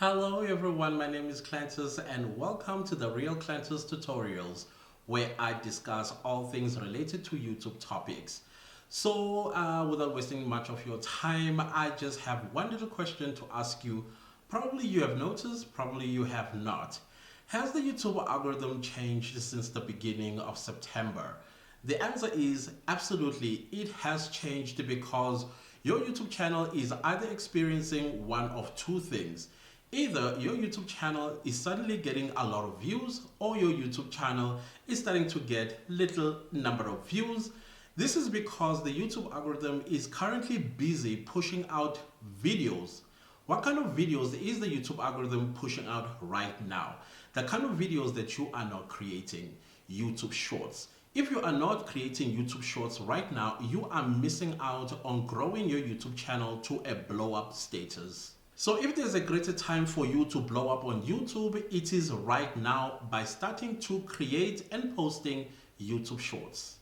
Hello everyone, my name is Clantus and welcome to the Real Clantus Tutorials, where I discuss all things related to YouTube topics. So without wasting much of your time, I just have one little question to ask you. Probably you have noticed, probably you have not. Has the YouTube algorithm changed since the beginning of September? The answer is absolutely, it has changed because your YouTube channel is either experiencing one of two things. Either your YouTube channel is suddenly getting a lot of views or your YouTube channel is starting to get little number of views. This is because the YouTube algorithm is currently busy pushing out videos. What kind of videos is the YouTube algorithm pushing out right now? The kind of videos that you are not creating, YouTube Shorts. If you are not creating YouTube Shorts right now, you are missing out on growing your YouTube channel to a blow up status. So if there's a greater time for you to blow up on YouTube, it is right now by starting to create and posting YouTube Shorts.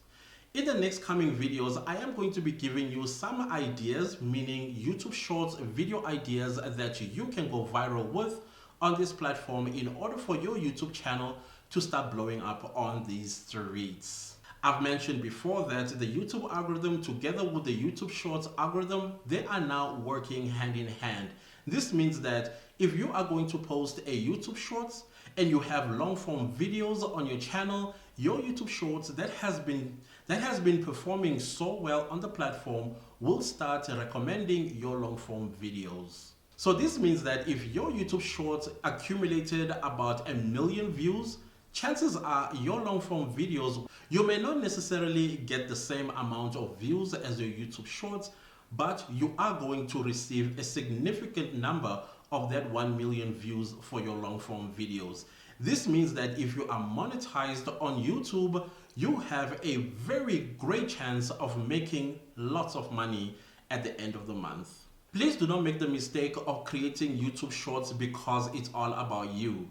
In the next coming videos, I am going to be giving you some ideas, meaning YouTube Shorts video ideas that you can go viral with on this platform in order for your YouTube channel to start blowing up on these streets. I've mentioned before that the YouTube algorithm together with the YouTube Shorts algorithm, they are now working hand in hand. This means that if you are going to post a YouTube Shorts and you have long form videos on your channel, your YouTube Shorts that has been performing so well on the platform will start recommending your long form videos. So this means that if your YouTube Shorts accumulated about 1 million views, chances are your long form videos, you may not necessarily get the same amount of views as your YouTube Shorts, but you are going to receive a significant number of that 1 million views for your long form videos. This means that if you are monetized on YouTube, you have a very great chance of making lots of money at the end of the month. Please do not make the mistake of creating YouTube Shorts because it's all about you.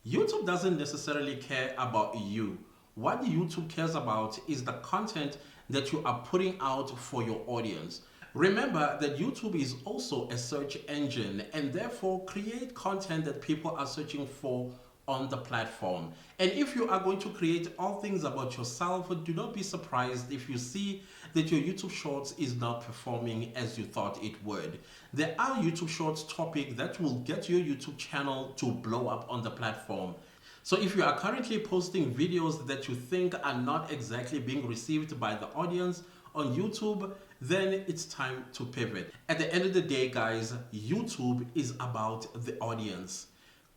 YouTube doesn't necessarily care about you. What YouTube cares about is the content that you are putting out for your audience. Remember that YouTube is also a search engine and therefore create content that people are searching for on the platform. And if you are going to create all things about yourself, do not be surprised if you see that your YouTube Shorts is not performing as you thought it would. There are YouTube Shorts topics that will get your YouTube channel to blow up on the platform. So if you are currently posting videos that you think are not exactly being received by the audience on YouTube, then it's time to pivot. At the end of the day, guys, YouTube is about the audience.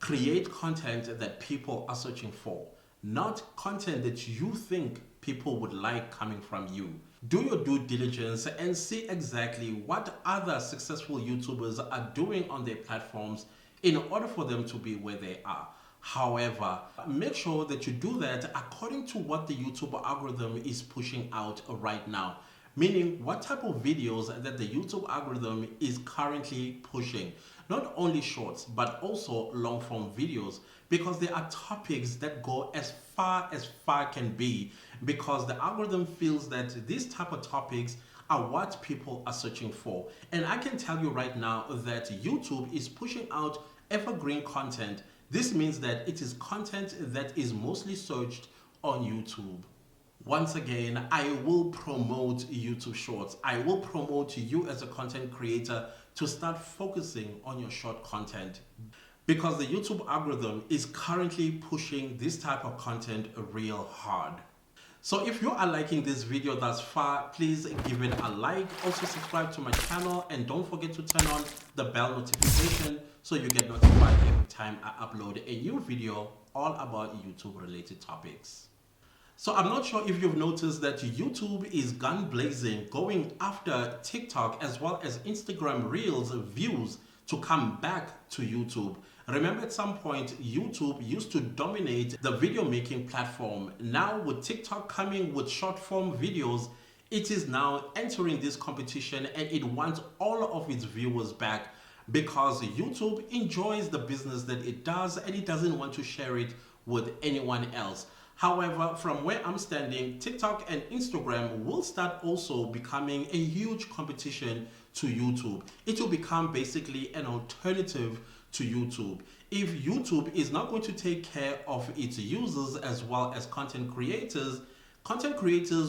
Create content that people are searching for, not content that you think people would like coming from you. Do your due diligence and see exactly what other successful YouTubers are doing on their platforms in order for them to be where they are. However, make sure that you do that according to what the YouTube algorithm is pushing out right now. Meaning what type of videos that the YouTube algorithm is currently pushing. Not only shorts, but also long form videos, because there are topics that go as far can be, because the algorithm feels that these type of topics are what people are searching for. And I can tell you right now that YouTube is pushing out evergreen content. This means that it is content that is mostly searched on YouTube. Once again, I will promote YouTube Shorts. I will promote you as a content creator to start focusing on your short content, because the YouTube algorithm is currently pushing this type of content real hard. So if you are liking this video thus far, please give it a like. Also subscribe to my channel and don't forget to turn on the bell notification so you get notified every time I upload a new video all about YouTube related topics. So I'm not sure if you've noticed that YouTube is gun blazing, going after TikTok as well as Instagram Reels views to come back to YouTube. Remember, at some point, YouTube used to dominate the video making platform. Now with TikTok coming with short form videos, it is now entering this competition and it wants all of its viewers back, because YouTube enjoys the business that it does and it doesn't want to share it with anyone else. However, from where I'm standing, TikTok and Instagram will start also becoming a huge competition to YouTube. It will become basically an alternative to YouTube. If YouTube is not going to take care of its users as well as content creators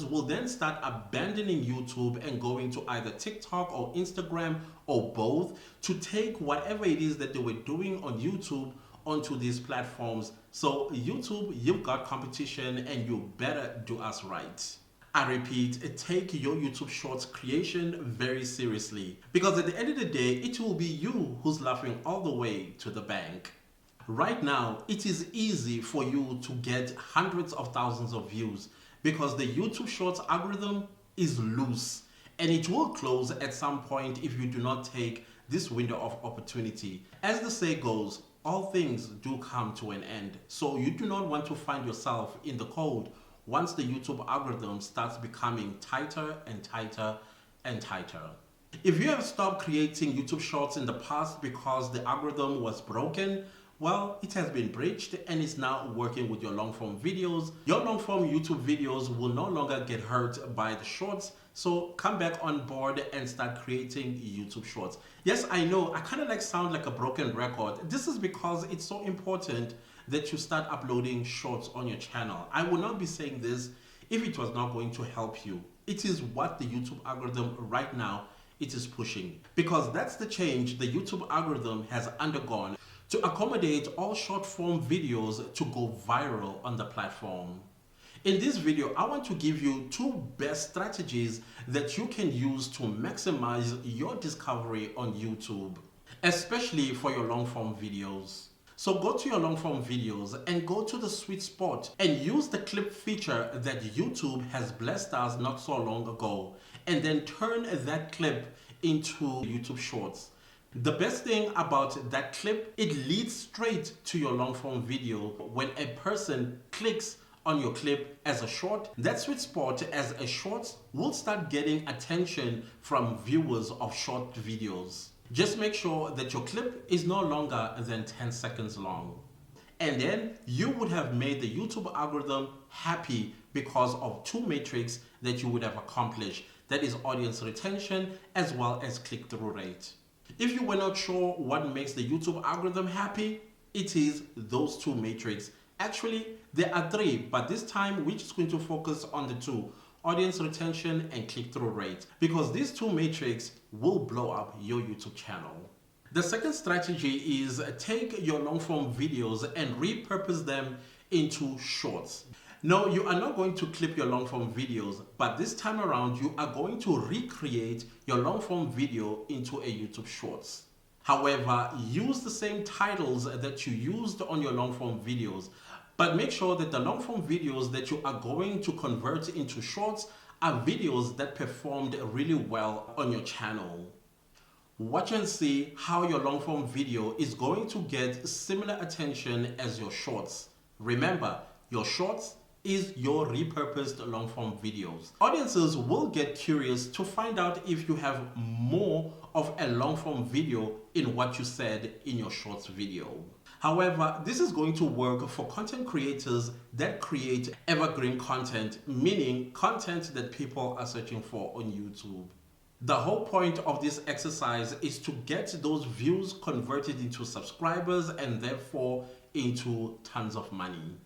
will then start abandoning YouTube and going to either TikTok or Instagram or both to take whatever it is that they were doing on YouTube onto these platforms. So YouTube, you've got competition and you better do us right. I repeat, take your YouTube Shorts creation very seriously, because at the end of the day, it will be you who's laughing all the way to the bank. Right now, it is easy for you to get hundreds of thousands of views because the YouTube Shorts algorithm is loose and it will close at some point if you do not take this window of opportunity. As the saying goes, all things do come to an end. So you do not want to find yourself in the cold once the YouTube algorithm starts becoming tighter and tighter and tighter. If you have stopped creating YouTube Shorts in the past because the algorithm was broken, well, it has been breached and is now working with your long-form videos. Your long-form YouTube videos will no longer get hurt by the shorts, so come back on board and start creating YouTube Shorts. Yes, I know, I kind of sound like a broken record. This is because it's so important that you start uploading shorts on your channel. I will not be saying this if it was not going to help you. It is what the YouTube algorithm right now it is pushing, because that's the change the YouTube algorithm has undergone to accommodate all short form videos to go viral on the platform. In this video, I want to give you two best strategies that you can use to maximize your discovery on YouTube, especially for your long form videos. So go to your long form videos and go to the sweet spot and use the clip feature that YouTube has blessed us not so long ago, and then turn that clip into YouTube Shorts. The best thing about that clip, it leads straight to your long form video. When a person clicks on your clip as a short, that sweet spot as a short will start getting attention from viewers of short videos. Just make sure that your clip is no longer than 10 seconds long. And then you would have made the YouTube algorithm happy because of two metrics that you would have accomplished. That is audience retention as well as click-through rate. If you were not sure what makes the YouTube algorithm happy, it is those two metrics. Actually, there are three, but this time we're just going to focus on the two, audience retention and click-through rate, because these two metrics will blow up your YouTube channel. The second strategy is take your long-form videos and repurpose them into shorts. No, you are not going to clip your long-form videos, but this time around you are going to recreate your long-form video into a YouTube Shorts. However, use the same titles that you used on your long-form videos, but make sure that the long-form videos that you are going to convert into shorts are videos that performed really well on your channel. Watch and see how your long-form video is going to get similar attention as your shorts. Remember, your shorts is your repurposed long-form videos. Audiences will get curious to find out if you have more of a long-form video in what you said in your shorts video. However, this is going to work for content creators that create evergreen content, meaning content that people are searching for on YouTube. The whole point of this exercise is to get those views converted into subscribers and therefore into tons of money.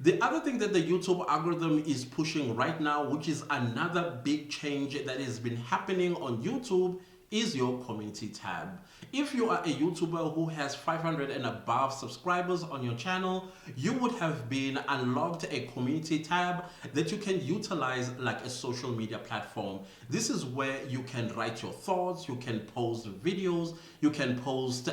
The other thing that the YouTube algorithm is pushing right now, which is another big change that has been happening on YouTube, is your community tab. If you are a YouTuber who has 500 and above subscribers on your channel, you would have been unlocked a community tab that you can utilize like a social media platform. This is where you can write your thoughts, you can post videos, you can post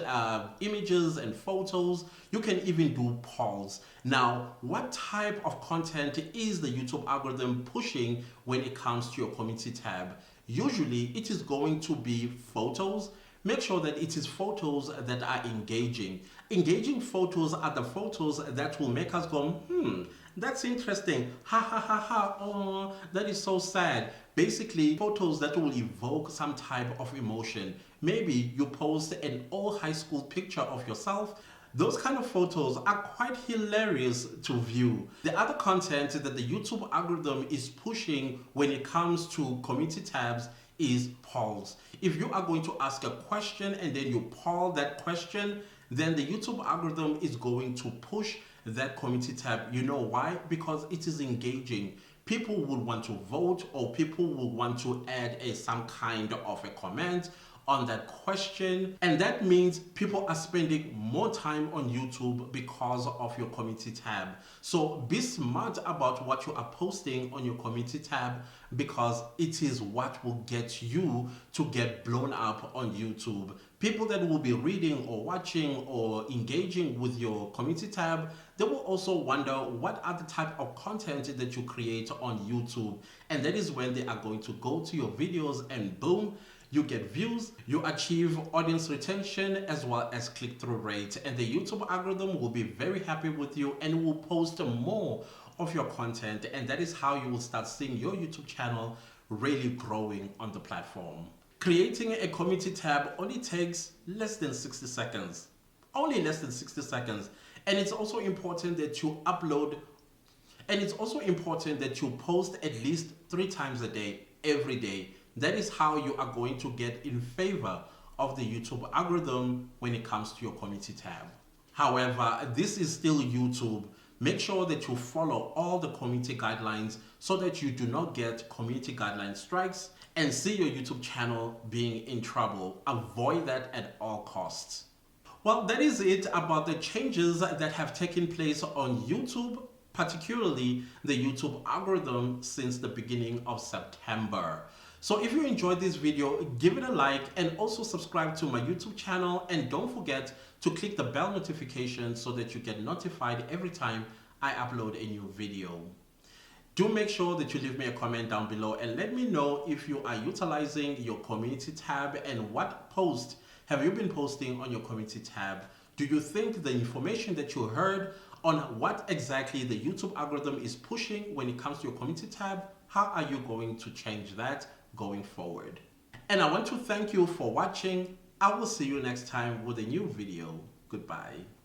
images and photos, you can even do polls. Now, what type of content is the YouTube algorithm pushing when it comes to your community tab? Usually it is going to be photos. Make sure that it is photos that are engaging. Engaging photos are the photos that will make us go, that's interesting. Ha ha ha ha, oh, that is so sad. Basically, photos that will evoke some type of emotion. Maybe you post an old high school picture of yourself. Those kind of photos are quite hilarious to view. The other content that the YouTube algorithm is pushing when it comes to community tabs is polls. If you are going to ask a question and then you poll that question, then the YouTube algorithm is going to push that community tab. You know why? Because it is engaging. People would want to vote, or people would want to add some kind of a comment on that question, and that means people are spending more time on YouTube because of your community tab. So be smart about what you are posting on your community tab, because it is what will get you to get blown up on YouTube. People that will be reading or watching or engaging with your community tab, they will also wonder what are the type of content that you create on YouTube, and that is when they are going to go to your videos, and boom, you get views, you achieve audience retention as well as click-through rate, and the YouTube algorithm will be very happy with you and will post more of your content, and that is how you will start seeing your YouTube channel really growing on the platform. Creating a community tab only takes less than 60 seconds. Only less than 60 seconds. And it's also important that you upload, and it's also important that you post at least 3 times a day, every day. That is how you are going to get in favor of the YouTube algorithm when it comes to your community tab. However, this is still YouTube. Make sure that you follow all the community guidelines so that you do not get community guideline strikes and see your YouTube channel being in trouble. Avoid that at all costs. Well, that is it about the changes that have taken place on YouTube, particularly the YouTube algorithm, since the beginning of September. So if you enjoyed this video, give it a like and also subscribe to my YouTube channel, and don't forget to click the bell notification so that you get notified every time I upload a new video. Do make sure that you leave me a comment down below and let me know if you are utilizing your community tab, and what post have you been posting on your community tab. Do you think the information that you heard on what exactly the YouTube algorithm is pushing when it comes to your community tab, how are you going to change that going forward? And I want to thank you for watching. I will see you next time with a new video. Goodbye.